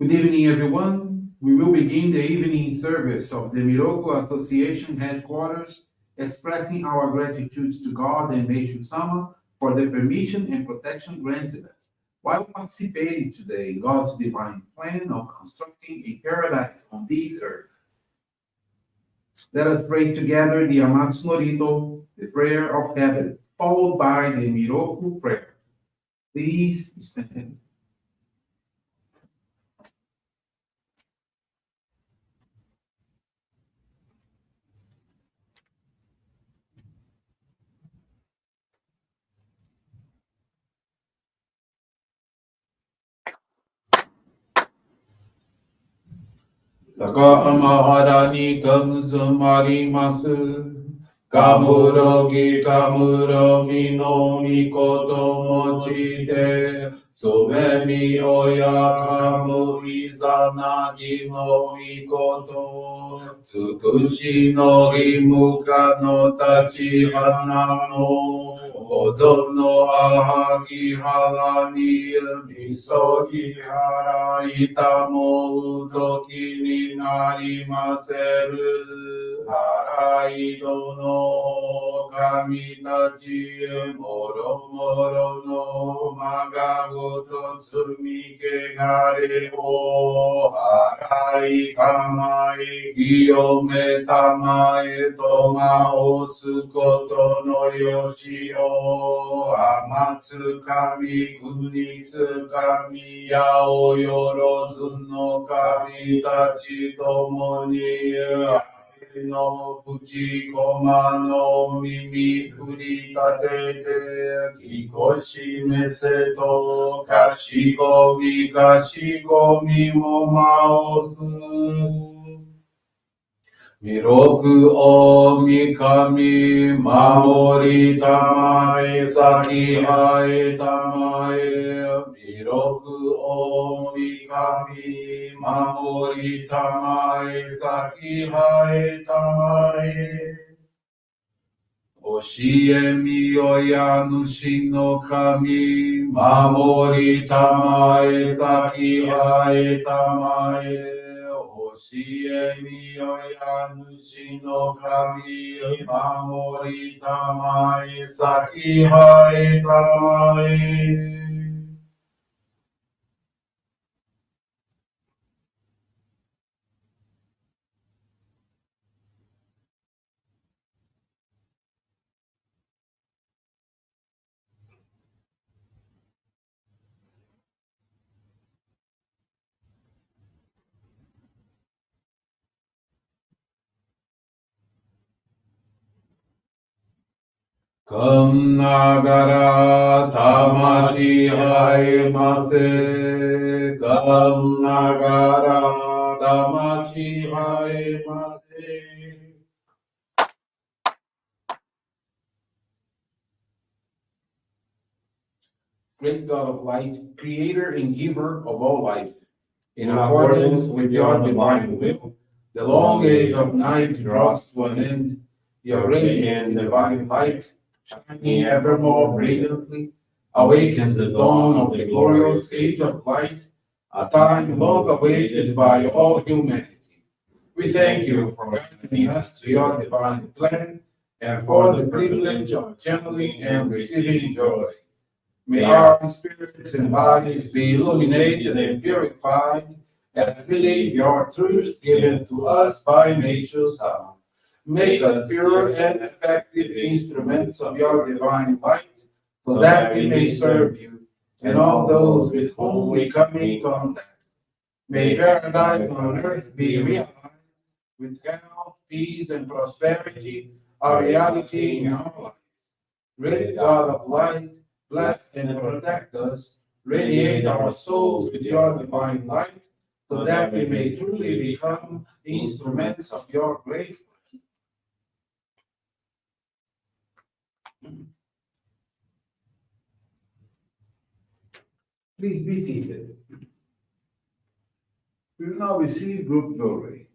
Good evening, everyone. We will begin the evening service of the Miroku Association headquarters, expressing our gratitude to God and Meishu-sama for the permission and protection granted us while participating today in God's divine plan of constructing a paradise on this earth. Let us pray together the Amatsu-Norito, the prayer of heaven, followed by the Miroku Prayer. Please stand. 高浜原にかむずまります。かむろぎかむろみのみこともちて、すべみおやかむいざなぎのみこと、つくしのりむかの立ち花の、おどのあはぎはらにみそぎはらいたもうときになりませる。はらいどの神たちもろもろのまがごと積みけがれをはらいかまい清めたまえとまおすことのよしおあまつ神国す神やおよろずの神たちともにの口駒の耳振り立てて聞こしめせとかしこみもまおす弥勒大神守りたまえ先はえたまえ弥勒大神守りたまえ先はえたまえ教えみよや主の神守りたまえ先はえたまえ教えみよや主の神守りたまえ先はえたまえかんながら魂はえませ。かんながら魂はえませ。Great God of light, creator and giver of all life, in accordance with your divine will, the long age of night draws to an end. Your radiant divine light, shining evermore brilliantly, awakens the dawn of the glorious age of light, a time long awaited by all humanity. We thank you for guiding us to your divine plan and for the privilege of channeling and receiving joy. May our spirits and bodies be illuminated and purified as we live your truths given to us by Meishu-sama. Make us pure and effective instruments of your divine light, so that we may serve you and all those with whom we come in contact. May paradise on earth be realized with health, peace, and prosperity, a reality in our lives. Great God of light, bless and protect us, radiate our souls with your divine light, so that we may truly become instruments of your grace. Please be seated. We will now receive group Johrei.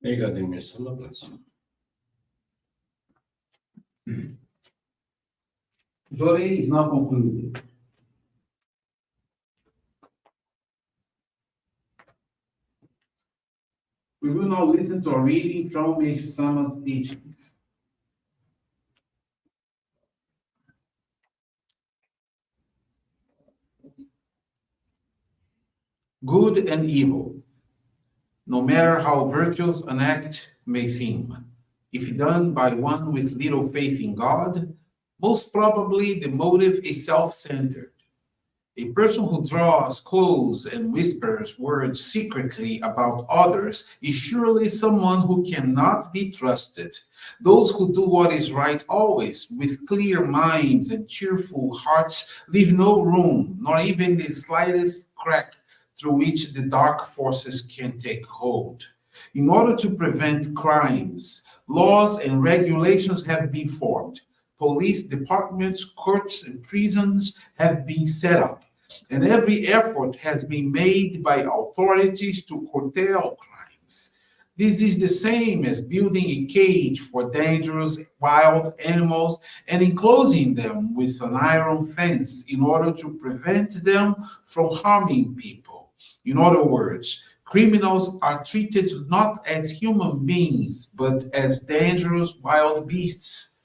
May God and Meishu-sama bless you. Johrei is now concluded. We will now listen to a reading from Meishu-sama's teachings. Good and evil, no matter how virtuous an act may seem, if done by one with little faith in God, most probably the motive is self-centered. A person who draws close and whispers words secretly about others is surely someone who cannot be trusted. Those who do what is right always, with clear minds and cheerful hearts, leave no room, nor even the slightest crack through which the dark forces can take hold. In order to prevent crimes, laws and regulations have been formed. Police departments, courts, and prisons have been set up, and every effort has been made by authorities to curtail crimes. This is the same as building a cage for dangerous wild animals and enclosing them with an iron fence in order to prevent them from harming people. In other words, criminals are treated not as human beings, but as dangerous wild beasts.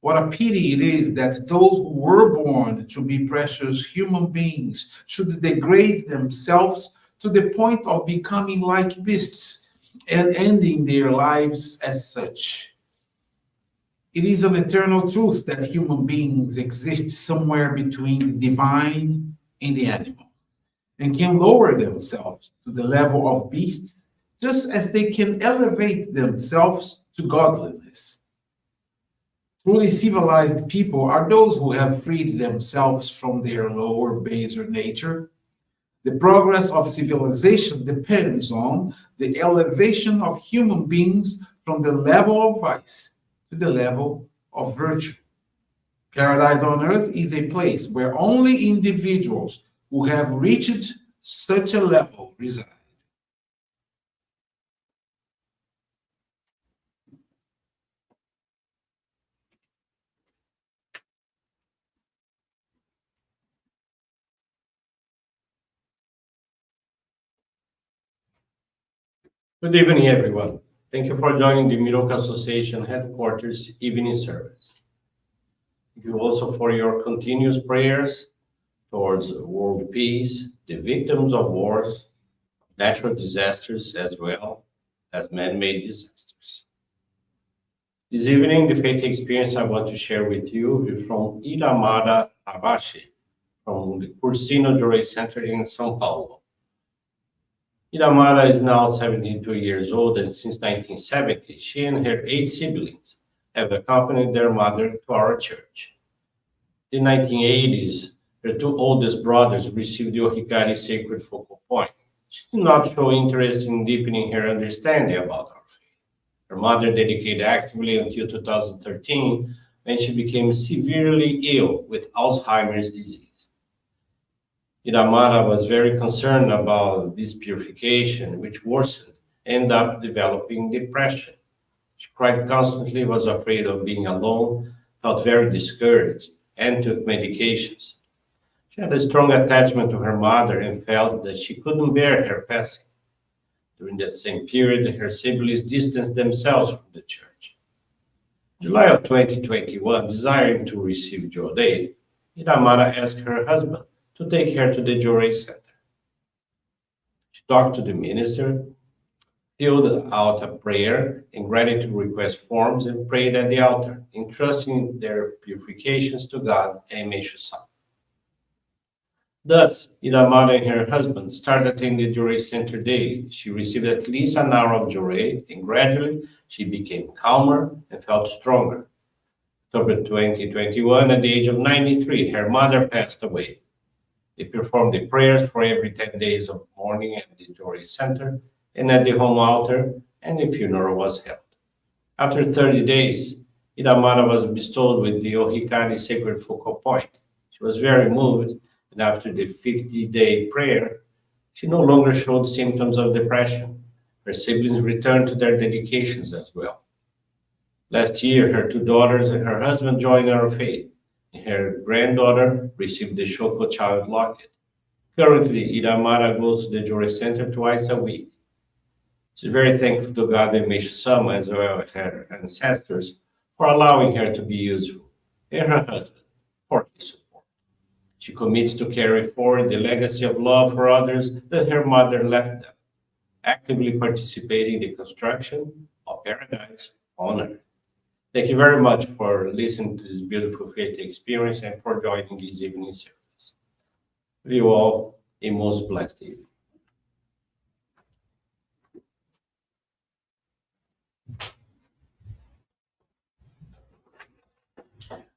What a pity it is that those who were born to be precious human beings should degrade themselves to the point of becoming like beasts and ending their lives as such. It is an eternal truth that human beings exist somewhere between the divine and the animal, and can lower themselves to the level of beasts, just as they can elevate themselves to godliness. Truly civilized people are those who have freed themselves from their lower, baser nature. The progress of civilization depends on the elevation of human beings from the level of vice to the level of virtue. Paradise on earth is a place where only individuals who have reached such a level reside. Good evening, everyone. Thank you for joining the Miroku Association headquarters evening service. Thank you also for your continuous prayers towards world peace, the victims of wars, natural disasters, as well as man-made disasters. This evening, the faith experience I want to share with you is from Iramada Abashi, from the Cursino Johrei Center in São Paulo. Iramada is now 72 years old, and since 1970, she and her 8 siblings have accompanied their mother to our church. In the 1980s, her 2 oldest brothers received the Ohikari Sacred Focal Point. She did not show interest in deepening her understanding about our faith. Her mother dedicated actively until 2013, when she became severely ill with Alzheimer's disease. Iramada was very concerned about this purification, which worsened, ended up developing depression. She cried constantly, was afraid of being alone, felt very discouraged, and took medications. She had a strong attachment to her mother and felt that she couldn't bear her passing. During that same period, her siblings distanced themselves from the church. July of 2021, desiring to receive Johrei, Iramada asked her husband to take her to the Johrei Center. She talked to the minister, filled out a prayer and gratitude request forms, and prayed at the altar, entrusting their purifications to God and Meishu-sama. Thus, Iramada and her husband started attending the Johrei Center daily. She received at least an hour of Johrei, and gradually she became calmer and felt stronger. October 2021, at the age of 93, her mother passed away. They performed the prayers for every 10 days of mourning at the Johrei Center and at the home altar, and the funeral was held. After 30 days, Iramada was bestowed with the Ohikari Sacred Focal Point. She was very moved, and after the 50-day prayer, she no longer showed symptoms of depression. Her siblings returned to their dedications as well. Last year, her two daughters and her husband joined our faith, and her granddaughter received the Shoko child locket. Currently, Iramara goes to the Johrei Center twice a week. She's very thankful to God and Meishu-sama as well as her ancestors for allowing her to be useful, and her husband for his support. She commits to carry forward the legacy of love for others that her mother left them, actively participating in the construction of paradise on earth. Thank you very much for listening to this beautiful faith experience and for joining this evening service. We you all a most blessed evening.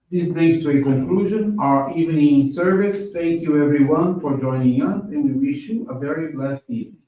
This brings to a conclusion our evening service. Thank you everyone for joining us, and we wish you a very blessed evening.